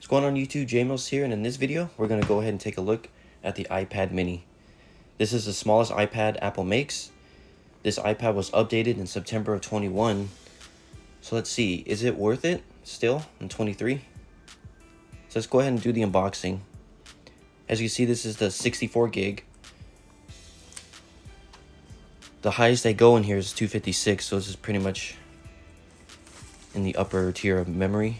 What's going on YouTube? JMills here, and in this video we're going to go ahead and take a look at the iPad mini. This is the smallest iPad Apple makes. This iPad was updated in September of 21. So let's see, is it worth it still in 23? So let's go ahead and do the unboxing. As you see, this is the 64 gig. The highest they go in here is 256, so this is pretty much in the upper tier of memory.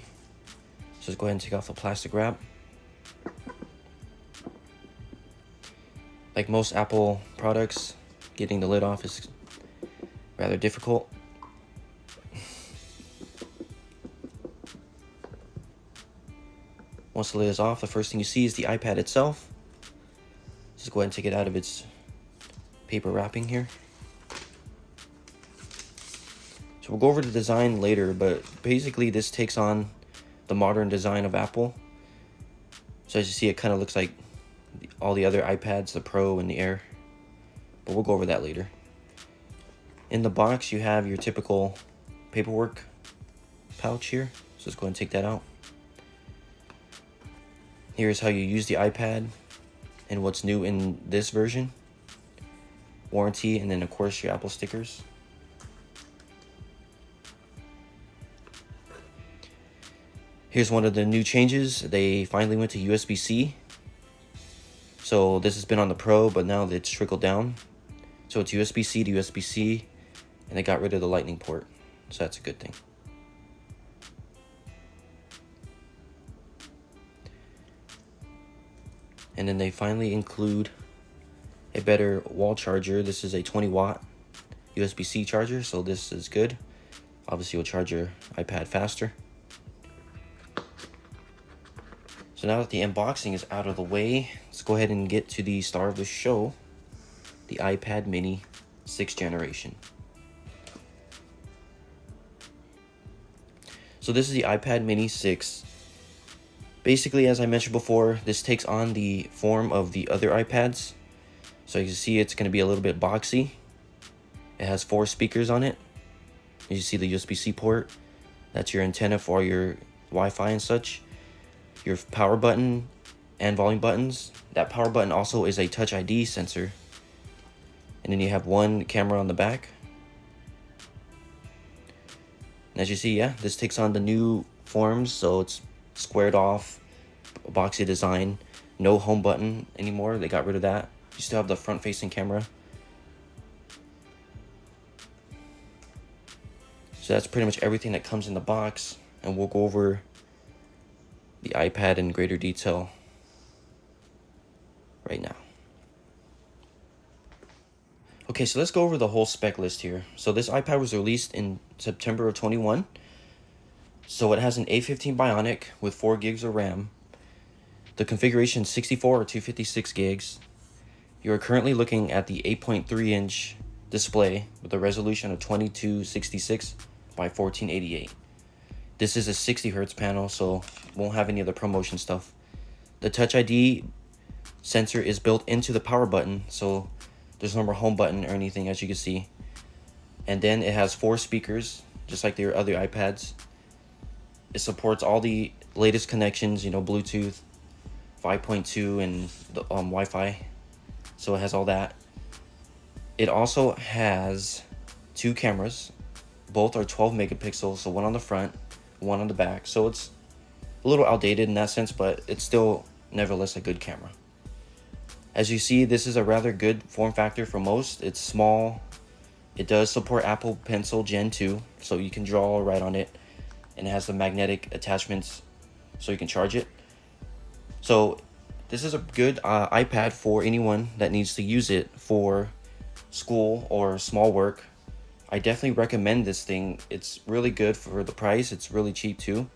So let's go ahead and take off the plastic wrap. Like most Apple products, getting the lid off is rather difficult. Once the lid is off, the first thing you see is the iPad itself. Just go ahead and take it out of its paper wrapping here. So we'll go over the design later, but basically this takes on the modern design of Apple. So as you see, it kind of looks like all the other iPads, the Pro and the Air, but we'll go over that later. In the box you have your typical paperwork pouch here, so let's go ahead and take that out. Here's how you use the iPad and what's new in this version, warranty, and then of course your Apple stickers. Here's one of the new changes. They finally went to USB-C. So this has been on the Pro, but now it's trickled down. So it's USB-C to USB-C, and they got rid of the Lightning port. So that's a good thing. And then they finally include a better wall charger. This is a 20-watt USB-C charger, so this is good. Obviously, you'll charge your iPad faster. So now that the unboxing is out of the way, let's go ahead and get to the star of the show, the iPad mini 6th generation. So this is the iPad mini 6. Basically, as I mentioned before, this takes on the form of the other iPads. So you can see it's going to be a little bit boxy. It has 4 speakers on it. You see the USB-C port. That's your antenna for your Wi-Fi and such. Your power button and volume buttons. That power button also is a Touch ID sensor. And then you have one camera on the back. And as you see, yeah, this takes on the new forms, so it's squared off, boxy design. No home button anymore, they got rid of that. You still have the front facing camera. So that's pretty much everything that comes in the box, and we'll go over the iPad in greater detail right now. Okay, so let's go over the whole spec list here. So this iPad was released in September of 21. So it has an A15 Bionic with 4 gigs of RAM. The configuration is 64 or 256 gigs. You are currently looking at the 8.3-inch display with a resolution of 2266 by 1488. This is a 60 Hz panel, so won't have any of the promotion stuff. The Touch ID sensor is built into the power button, so there's no more home button or anything, as you can see. And then it has 4 speakers, just like their other iPads. It supports all the latest connections, you know, Bluetooth, 5.2, and the Wi-Fi. So it has all that. It also has 2 cameras. Both are 12 megapixels, so one on the front, one on the back. So it's a little outdated in that sense, but it's still nevertheless a good camera. As you see, this is a rather good form factor for most. It's small. It does support Apple Pencil Gen 2, so you can draw or write on it. And it has the magnetic attachments so you can charge it. So this is a good iPad for anyone that needs to use it for school or small work. I definitely recommend this thing. It's really good for the price. It's really cheap too.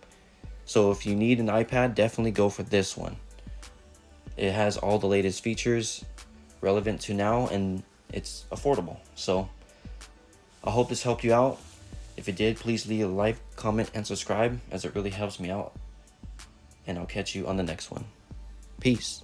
So if you need an iPad, definitely go for this one. It has all the latest features relevant to now, and it's affordable. So I hope this helped you out. If it did, please leave a like, comment, and subscribe, as it really helps me out. And I'll catch you on the next one. Peace.